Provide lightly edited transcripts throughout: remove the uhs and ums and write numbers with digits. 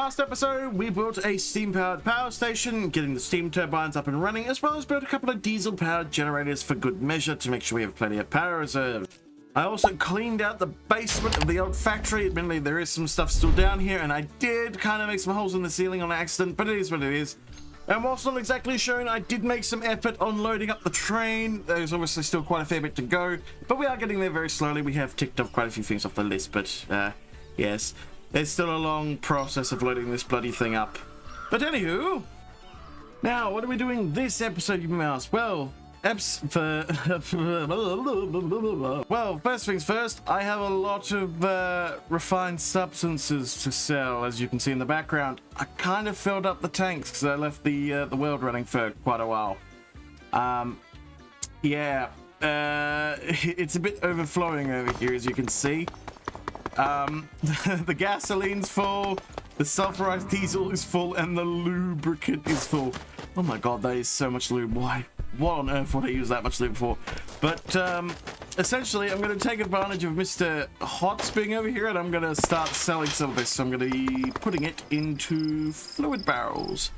last episode, we built a steam-powered power station, getting the steam turbines up and running, as well as built a couple of diesel-powered generators for good measure to make sure we have plenty of power reserve. I also cleaned out the basement of the old factory. Admittedly, there is some stuff still down here, and I did kind of make some holes in the ceiling on accident, but it is what it is. And whilst not exactly shown, I did make some effort on loading up the train. There's obviously still quite a fair bit to go, but we are getting there very slowly. We have ticked off quite a few things off the list, but yes, there's still a long process of loading this bloody thing up. But anywho, now what are we doing this episode, you may ask? Well, first things first, I have a lot of refined substances to sell, as you can see in the background. I kind of filled up the tanks because I left the world running for quite a while. Yeah, it's a bit overflowing over here, as you can see. The gasoline's full, the sulfurized diesel is full, and the lubricant is full. Oh my god, that is so much lube. Why? What on earth would I use that much lube for? But essentially, I'm going to take advantage of Mr. Hot's being over here, and I'm going to start selling some of this. So I'm going to be putting it into fluid barrels.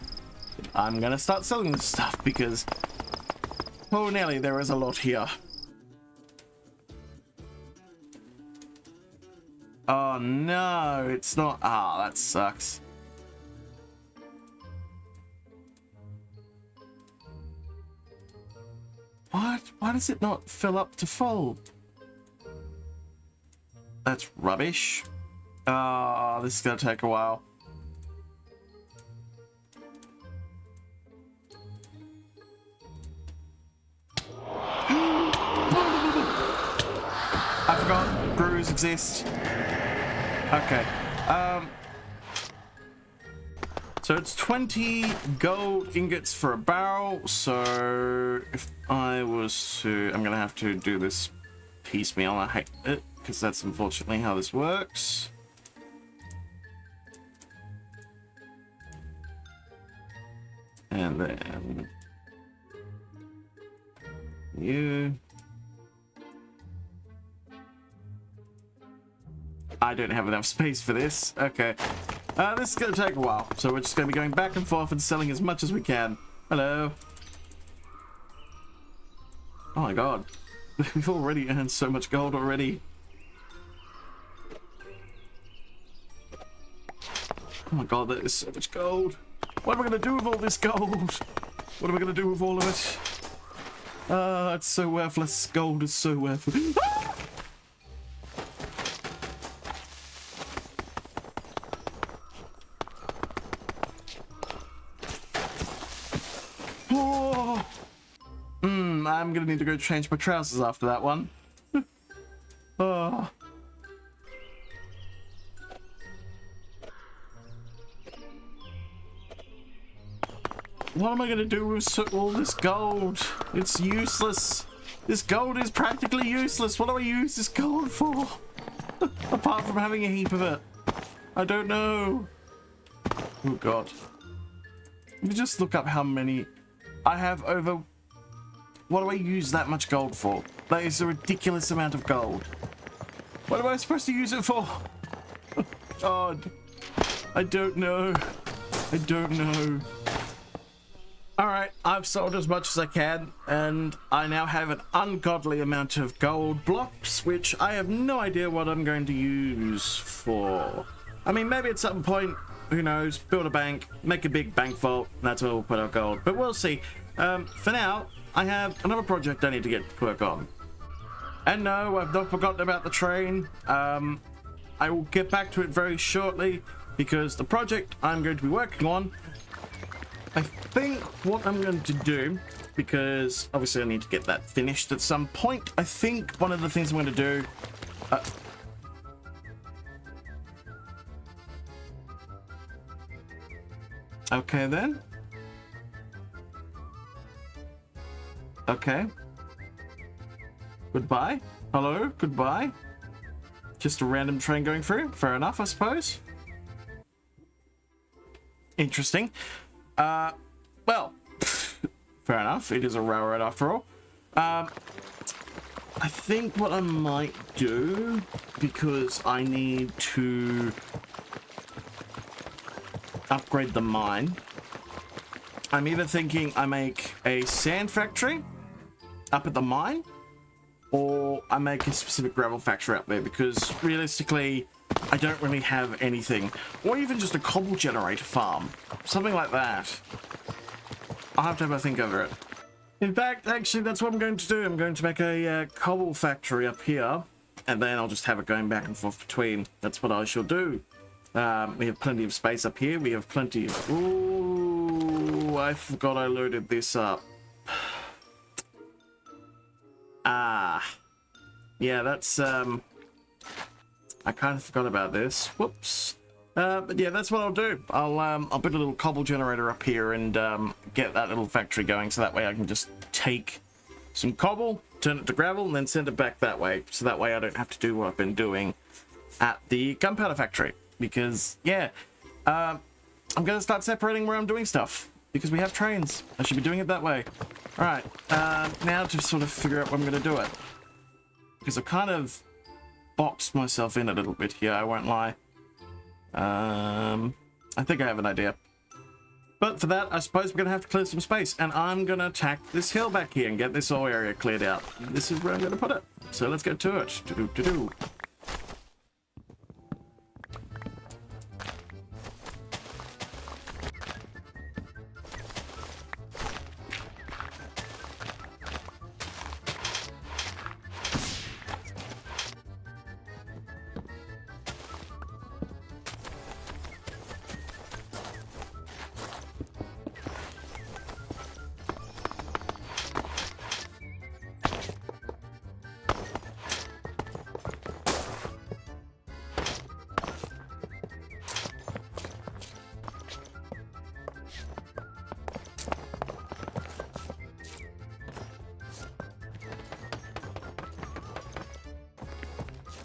I'm going to start selling this stuff because, oh Nelly, there is a lot here. Oh no, it's not. Ah, that sucks. What? Why does it not fill up to full? That's rubbish. Ah, this is gonna take a while. I forgot brews exist. Okay. So it's 20 gold ingots for a barrel. So if I was to, I'm gonna have to do this piecemeal. I hate it because that's unfortunately how this works. And then you. I don't have enough space for this. Okay. This is going to take a while, so we're just going to be going back and forth and selling as much as we can. Hello. Oh my god. We've already earned so much gold already. Oh my god, that is so much gold. What am I going to do with all this gold? What am I going to do with all of it? It's so worthless. Gold is so worthless. I'm gonna need to go change my trousers after that one. Oh. What am I gonna do with all this gold? It's useless. This gold is practically useless. What do I use this gold for? Apart from having a heap of it. I don't know. Oh god. Let me just look up how many I have over. What do I use that much gold for? That is a ridiculous amount of gold. What am I supposed to use it for? Oh, god. I don't know. I don't know. Alright, I've sold as much as I can, and I now have an ungodly amount of gold blocks, which I have no idea what I'm going to use for. I mean, maybe at some point, who knows, build a bank, make a big bank vault, and that's where we'll put our gold. But we'll see. For now, I have another project I need to get to work on. And no, I've not forgotten about the train. I will get back to it very shortly because the project I'm going to be working on, I think what I'm going to do, because obviously I need to get that finished at some point, I think one of the things I'm going to do... okay then. Okay. Goodbye. Hello. Goodbye. Just a random train going through. Fair enough, I suppose. Interesting. Well, fair enough. It is a railroad after all. I think what I might do, because I need to upgrade the mine. I'm either thinking I make a sand factory up at the mine, or I make a specific gravel factory up there, because realistically, I don't really have anything. Or even just a cobble generator farm. Something like that. I'll have to have a think over it. In fact, actually, that's what I'm going to do. I'm going to make a cobble factory up here, and then I'll just have it going back and forth between. That's what I shall do. We have plenty of space up here. We have plenty of... Ooh, I forgot I loaded this up. Yeah, that's... I kind of forgot about this. Whoops. But yeah, that's what I'll do. I'll put a little cobble generator up here and get that little factory going, so that way I can just take some cobble, turn it to gravel, and then send it back that way. So that way I don't have to do what I've been doing at the gunpowder factory. Because, yeah, I'm going to start separating where I'm doing stuff, because we have trains. I should be doing it that way. All right, now to sort of figure out where I'm going to do it. Because I've kind of boxed myself in a little bit here, I won't lie. I think I have an idea. But for that, I suppose we're going to have to clear some space. And I'm going to attack this hill back here and get this whole area cleared out. This is where I'm going to put it. So let's get to it. Do-do-do-do.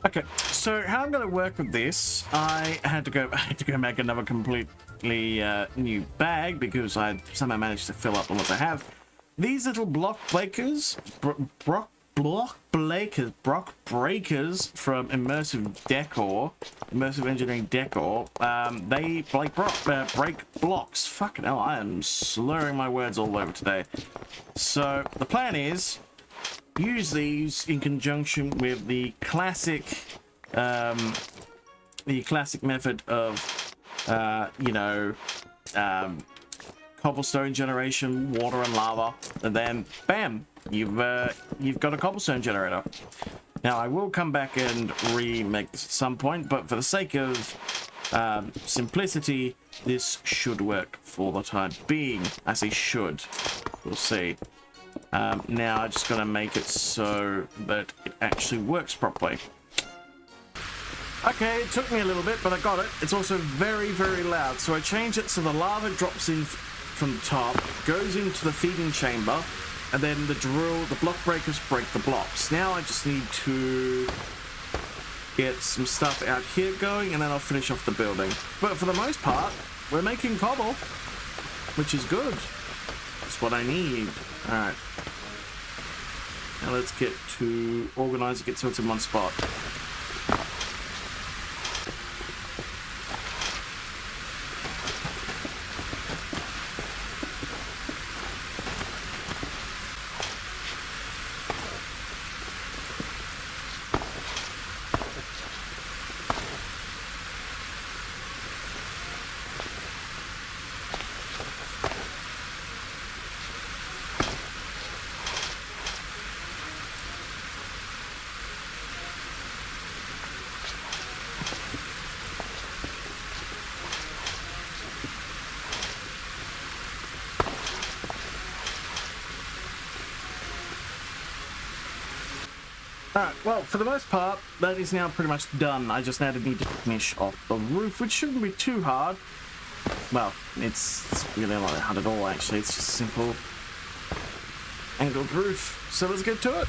Okay, so how I'm going to work with this, I had to go make another completely new bag, because I somehow managed to fill up the ones I have. These little block breakers from Immersive Engineering Decor, they break blocks. Fucking hell, I am slurring my words all over today. So the plan is, use these in conjunction with the classic method of, cobblestone generation, water and lava, and then bam, you've got a cobblestone generator. Now I will come back and remake this at some point, but for the sake of simplicity, this should work for the time being. I say should. We'll see. Now I'm just going to make it so that it actually works properly. Okay, it took me a little bit, but I got it. It's also very, very loud. So I changed it so the lava drops in from the top, goes into the feeding chamber, and then the block breakers break the blocks. Now I just need to get some stuff out here going, and then I'll finish off the building. But for the most part, we're making cobble, which is good. That's what I need. Alright. Now let's get to organizing it so it's in one spot. Alright, well, for the most part, that is now pretty much done. I just now need to finish off the roof, which shouldn't be too hard. Well, it's really not hard at all, actually. It's just a simple angled roof. So let's get to it.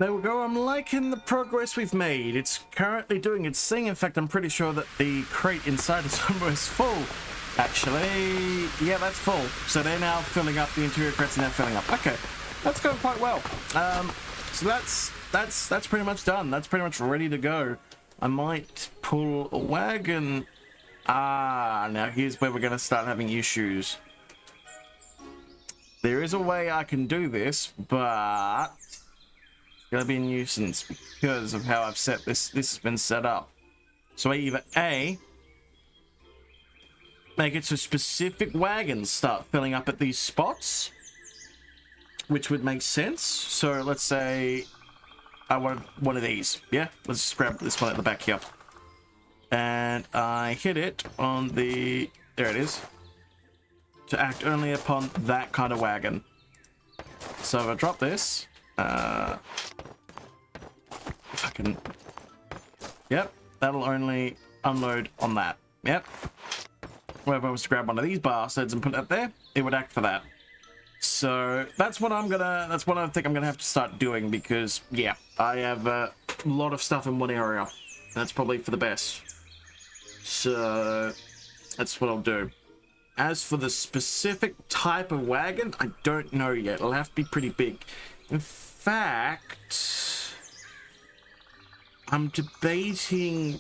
There we go. I'm liking the progress we've made. It's currently doing its thing. In fact, I'm pretty sure that the crate inside is almost full. Actually, yeah, that's full. So they're now filling up. The interior crates are now filling up. Okay, that's going quite well. So that's pretty much done. That's pretty much ready to go. I might pull a wagon. Now here's where we're going to start having issues. There is a way I can do this, but it's going to be a nuisance because of how I've set this. This has been set up. So I either A, make it so specific wagons start filling up at these spots, which would make sense. So let's say I want one of these. Yeah, let's just grab this one at the back here. And I hit it on the... There it is. To act only upon that kind of wagon. So if I drop this... if I can... Yep, that'll only unload on that. Yep. Well, if I was to grab one of these bastards and put it up there, it would act for that. So that's what I'm gonna... That's what I think I'm gonna have to start doing because, yeah, I have a lot of stuff in one area. That's probably for the best. So that's what I'll do. As for the specific type of wagon, I don't know yet. It'll have to be pretty big. In fact, I'm debating...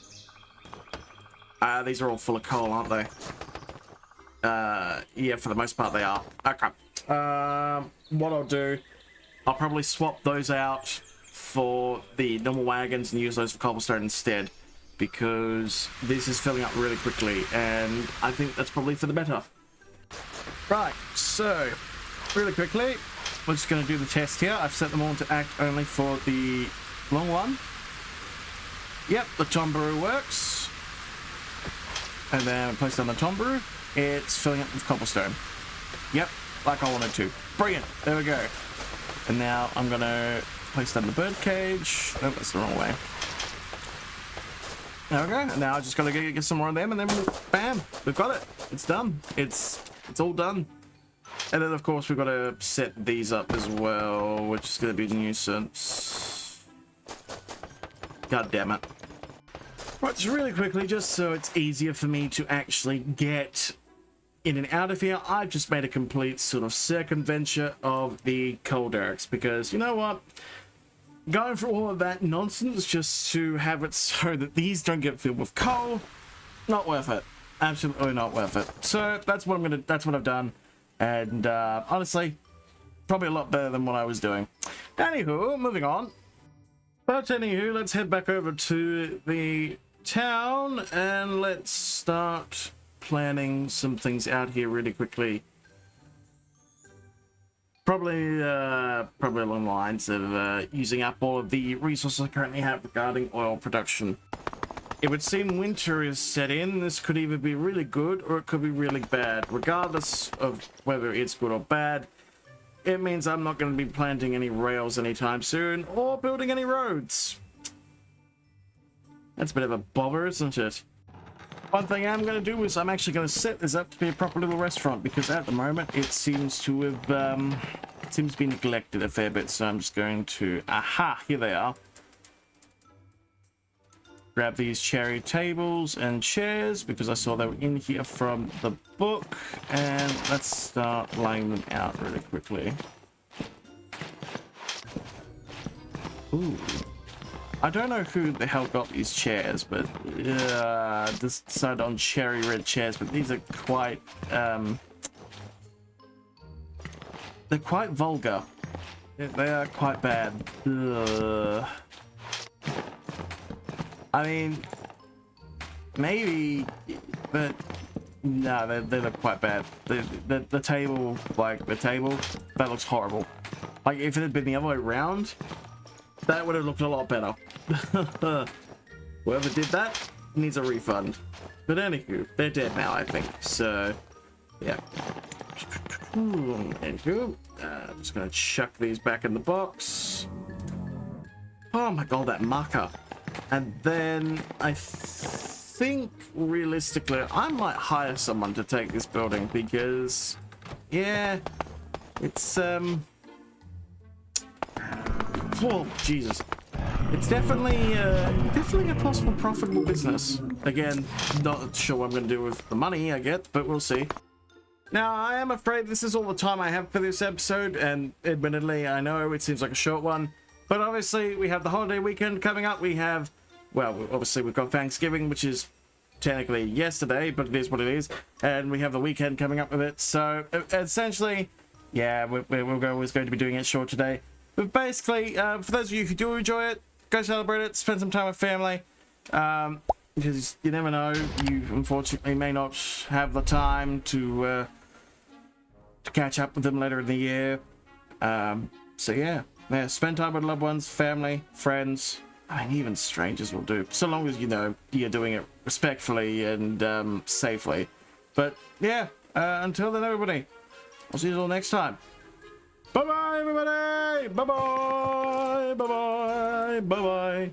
these are all full of coal, aren't they? Yeah, for the most part they are. Okay. What I'll do, I'll probably swap those out for the normal wagons and use those for cobblestone instead. Because this is filling up really quickly, and I think that's probably for the better. Right, so, really quickly, we're just going to do the test here. I've set them all to act only for the long one. Yep, the Tombaru works. And then place on the Tombaru. It's filling up with cobblestone. Yep, like I wanted to. Brilliant, there we go. And now I'm going to place that in the bird cage. Oh, that's the wrong way. There we go. Now I just gotta get some more of them, and then bam, we've got it. It's done. It's all done. And then of course we've got to set these up as well, which is gonna be a nuisance. God damn it. Right, so really quickly, just so it's easier for me to actually get in and out of here, I've just made a complete sort of circumventure of the coal derricks because you know what? Going for all of that nonsense just to have it so that these don't get filled with coal, not worth it. Absolutely not worth it. So that's what I've done, and honestly, probably a lot better than what I was doing. Anywho, moving on. But anywho, let's head back over to the town and let's start planning some things out here really quickly. Probably along the lines of using up all of the resources I currently have regarding oil production. It would seem winter is set in. This could either be really good or it could be really bad. Regardless of whether it's good or bad, it means I'm not going to be planting any rails anytime soon or building any roads. That's a bit of a bother, isn't it? One thing I'm going to do is I'm actually going to set this up to be a proper little restaurant because at the moment it seems to have seems to be neglected a fair bit. So I'm just going to here they are. Grab these cherry tables and chairs because I saw they were in here from the book, and let's start laying them out really quickly. Ooh. I don't know who the hell got these chairs, but decided on cherry red chairs, but these are quite they're quite vulgar. They are quite bad. Ugh. I mean, maybe, but no, they look quite bad. The table, like the table, that looks horrible. Like if it had been the other way around, that would have looked a lot better. Whoever did that needs a refund. But anywho, they're dead now, I think. So, yeah. Anywho, just gonna chuck these back in the box. Oh my god, that marker. And then I think realistically, I might hire someone to take this building because, yeah, it's Whoa, Jesus. It's definitely a possible profitable business. Again, not sure what I'm going to do with the money I get, but we'll see. Now, I am afraid this is all the time I have for this episode, and admittedly, I know it seems like a short one, but obviously we have the holiday weekend coming up. We have, well, obviously we've got Thanksgiving, which is technically yesterday, but it is what it is, and we have the weekend coming up with it, so essentially, yeah, we're always going to be doing it short today. But basically, for those of you who do enjoy it, go celebrate it, spend some time with family, because you never know, you unfortunately may not have the time to catch up with them later in the year. So yeah, spend time with loved ones, family, friends. I mean, even strangers will do, so long as you know you're doing it respectfully and safely. But yeah, until then, everybody, I'll see you all next time. Bye bye, everybody. Bye bye. Bye bye. Bye bye.